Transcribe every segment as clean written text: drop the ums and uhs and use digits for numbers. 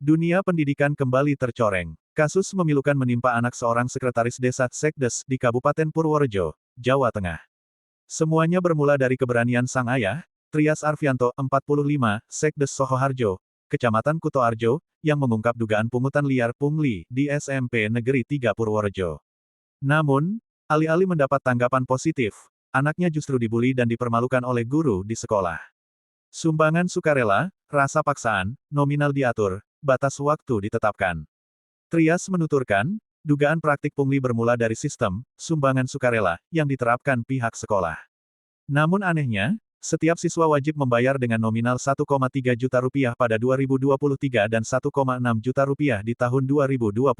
Dunia pendidikan kembali tercoreng. Kasus memilukan menimpa anak seorang sekretaris desa Sekdes di Kabupaten Purworejo, Jawa Tengah. Semuanya bermula dari keberanian sang ayah, Trias Arfianto, 45, Sekdes Sohoharjo, Kecamatan Kutoarjo, yang mengungkap dugaan pungutan liar pungli di SMP Negeri 3 Purworejo. Namun, alih-alih mendapat tanggapan positif, anaknya justru dibuli dan dipermalukan oleh guru di sekolah. Sumbangan sukarela, rasa paksaan, nominal diatur, batas waktu ditetapkan. Trias menuturkan, dugaan praktik pungli bermula dari sistem sumbangan sukarela yang diterapkan pihak sekolah. Namun anehnya, setiap siswa wajib membayar dengan nominal 1,3 juta rupiah pada 2023 dan 1,6 juta rupiah di tahun 2025.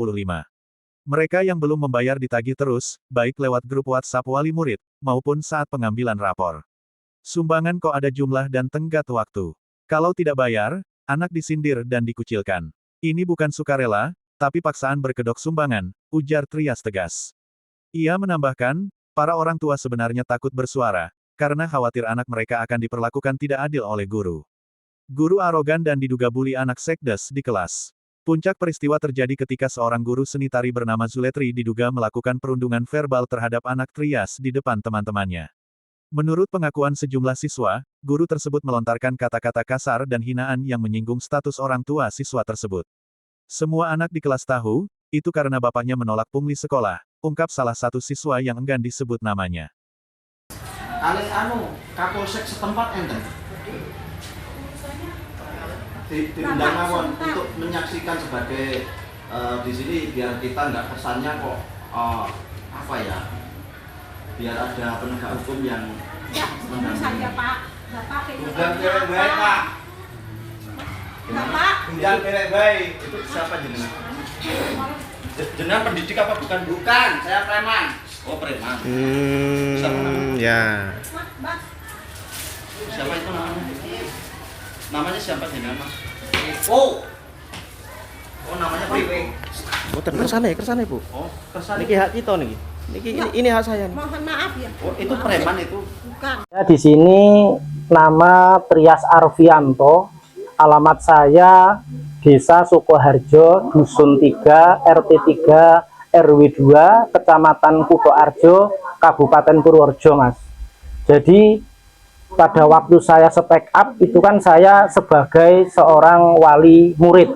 Mereka yang belum membayar ditagih terus, baik lewat grup WhatsApp wali murid, maupun saat pengambilan rapor. Sumbangan kok ada jumlah dan tenggat waktu. Kalau tidak bayar, anak disindir dan dikucilkan. Ini bukan sukarela, tapi paksaan berkedok sumbangan, ujar Trias tegas. Ia menambahkan, para orang tua sebenarnya takut bersuara, karena khawatir anak mereka akan diperlakukan tidak adil oleh guru. Guru arogan dan diduga bully anak Sekdes di kelas. Puncak peristiwa terjadi ketika seorang guru seni tari bernama Zuletri diduga melakukan perundungan verbal terhadap anak Trias di depan teman-temannya. Menurut pengakuan sejumlah siswa, guru tersebut melontarkan kata-kata kasar dan hinaan yang menyinggung status orang tua siswa tersebut. Semua anak di kelas tahu, itu karena bapaknya menolak pungli sekolah, ungkap salah satu siswa yang enggan disebut namanya. Kapolsek setempat enten diundang mawon untuk menyaksikan sebagai di sini biar kita nggak kesannya kok apa ya, biar ada penegak hukum yang mendampingi. Bapak itu siapa jenengan? Jenengan pendidik apa bukan? Bukan, saya preman. Oh, preman. Siapa namanya? Ya. Siapa itu namanya? Namanya siapa jenengan, Mas? Oh, namanya Priwe. Oh, kersane, Bu. Oh, kersane. Niki hak kita nih. Ini hak saya nih. Mohon maaf ya. Oh, itu preman itu. Bukan. Di sini nama Trias Arfianto, alamat saya Desa Sukoharjo, Dusun 3, RT 3, RW 2, Kecamatan Kutoarjo, Kabupaten Purworejo, Mas. Jadi pada waktu saya speak up itu kan saya sebagai seorang wali murid.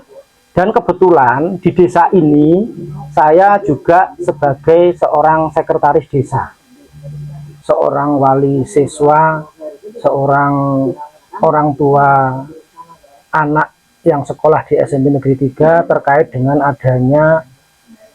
Dan kebetulan di desa ini, saya juga sebagai seorang sekretaris desa. Seorang wali siswa, seorang orang tua anak yang sekolah di SMP Negeri 3 terkait dengan adanya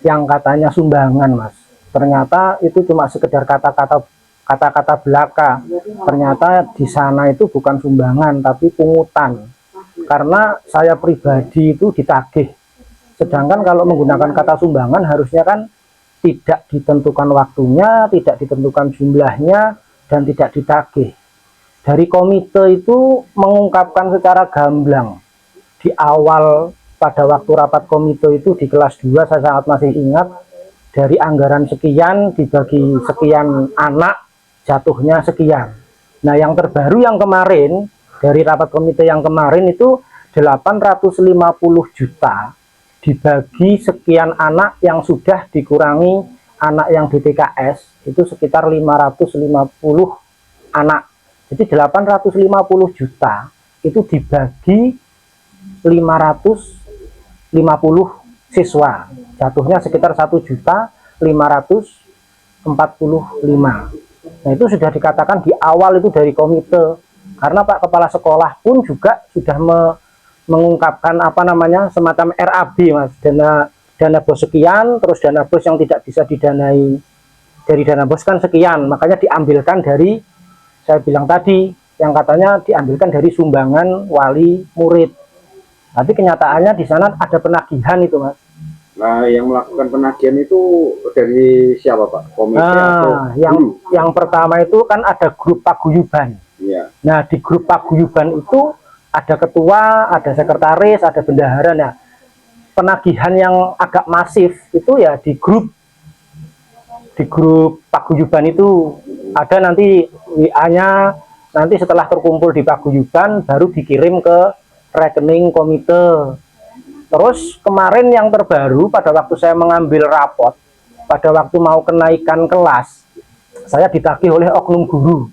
yang katanya sumbangan, Mas. Ternyata itu cuma sekedar kata-kata belaka. Ternyata di sana itu bukan sumbangan, tapi pungutan. Karena saya pribadi itu ditagih. Sedangkan kalau menggunakan kata sumbangan harusnya kan tidak ditentukan waktunya, tidak ditentukan jumlahnya, dan tidak ditagih. Dari komite itu mengungkapkan secara gamblang. Di awal pada waktu rapat komite itu di kelas 2 saya sangat masih ingat, dari anggaran sekian dibagi sekian anak, jatuhnya sekian. Nah, yang terbaru yang kemarin, dari rapat komite yang kemarin itu 850 juta dibagi sekian anak yang sudah dikurangi anak yang DTKS itu sekitar 550 anak. Jadi 850 juta itu dibagi 550 siswa. Jatuhnya sekitar 1.545.000. Nah, itu sudah dikatakan di awal itu dari komite. Karena Pak Kepala Sekolah pun juga sudah mengungkapkan apa namanya semacam RAB, Mas, dana bos sekian, terus dana bos yang tidak bisa didanai dari dana bos kan sekian, makanya diambilkan dari, saya bilang tadi, yang katanya diambilkan dari sumbangan wali murid. Tapi kenyataannya di sana ada penagihan itu, Mas. Nah, yang melakukan penagihan itu dari siapa, Pak? Komite atau yang pertama itu kan ada grup paguyuban. Ya. Nah, di grup paguyuban itu ada ketua, ada sekretaris, ada bendahara. Nah, penagihan yang agak masif itu ya di grup paguyuban itu ada nanti WA-nya, nanti setelah terkumpul di paguyuban baru dikirim ke rekening komite. Terus kemarin yang terbaru pada waktu saya mengambil rapot, pada waktu mau kenaikan kelas, saya ditagih oleh oknum guru.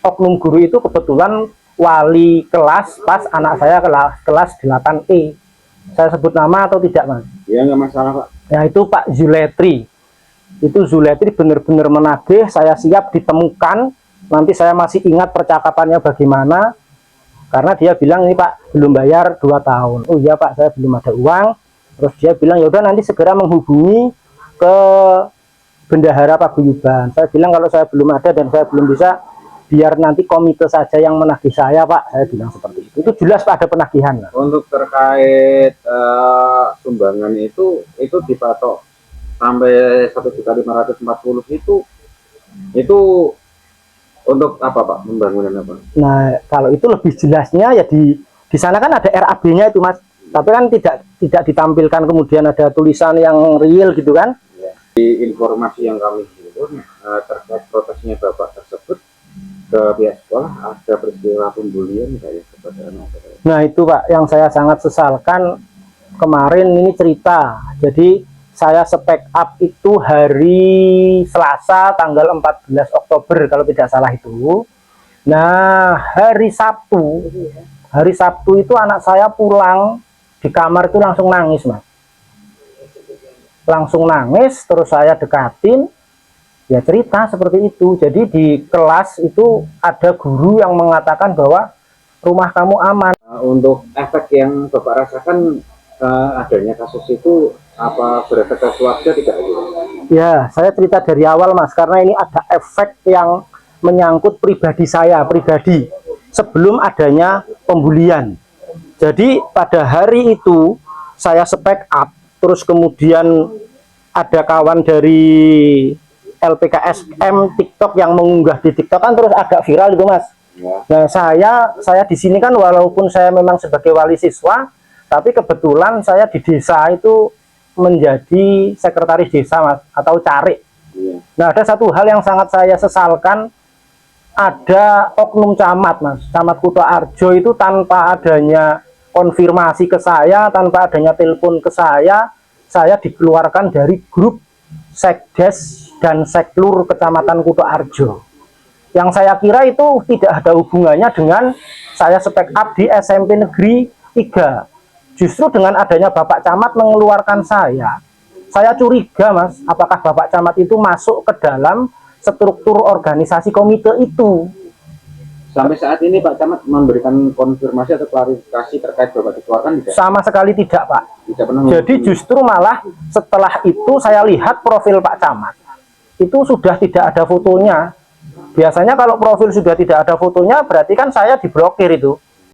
Oknum guru itu kebetulan wali kelas pas anak saya kelas 8E. Saya sebut nama atau tidak, Mas? Ya nggak masalah Pak. Ya itu Pak Zuletri. Itu Zuletri benar-benar menagih, saya siap ditemukan. Nanti saya masih ingat percakapannya bagaimana. Karena dia bilang, ini Pak belum bayar 2 tahun. Oh iya Pak, saya belum ada uang. Terus dia bilang, ya udah nanti segera menghubungi ke Bendahara Paguyuban. Saya bilang kalau saya belum ada dan saya belum bisa, biar nanti komite saja yang menagih saya Pak. Saya bilang seperti itu. Itu jelas Pak ada penagihan. Untuk terkait sumbangan itu dipatok sampai 1.540.000 itu untuk apa Pak? Pembangunan apa? Nah, kalau itu lebih jelasnya ya di sana kan ada RAB-nya itu Mas. Tapi kan tidak ditampilkan kemudian ada tulisan yang real gitu kan. Di informasi yang kami himpun terkait protesnya Bapak tersebut ke pihak sekolah ada peristiwa pembulian kayak kepada anak. Nah, itu Pak yang saya sangat sesalkan kemarin ini cerita. Jadi saya spek up itu hari Selasa tanggal 14 Oktober kalau tidak salah itu. Nah, hari Sabtu itu anak saya pulang di kamar itu langsung nangis, Mas. Langsung nangis, terus saya dekatin, ya cerita seperti itu. Jadi di kelas itu ada guru yang mengatakan bahwa rumah kamu aman. Untuk efek yang Bapak rasakan adanya kasus itu apa berefek ke keluarga tidak? Ya, saya cerita dari awal Mas, karena ini ada efek yang menyangkut pribadi saya, pribadi, sebelum adanya pembulian. Jadi pada hari itu saya spek up, terus kemudian ada kawan dari LPKSM TikTok yang mengunggah di TikTok kan terus agak viral itu Mas. Nah, saya di sini kan walaupun saya memang sebagai wali siswa, tapi kebetulan saya di desa itu menjadi sekretaris desa Mas, atau carik. Nah, ada satu hal yang sangat saya sesalkan, ada oknum camat Mas, camat Kutoarjo itu tanpa adanya konfirmasi ke saya, tanpa adanya telepon ke saya dikeluarkan dari grup Sekdes dan Seklur Kecamatan Kutoarjo. Yang saya kira itu tidak ada hubungannya dengan saya spek up di SMP Negeri 3. Justru dengan adanya Bapak Camat mengeluarkan saya curiga Mas, apakah Bapak Camat itu masuk ke dalam struktur organisasi komite itu. Sampai saat ini Pak Camat memberikan konfirmasi atau klarifikasi terkait Bapak dikeluarkan tidak? Sama sekali tidak Pak. Tidak pernah. Jadi justru malah setelah itu saya lihat profil Pak Camat, itu sudah tidak ada fotonya. Biasanya kalau profil sudah tidak ada fotonya berarti kan saya diblokir itu.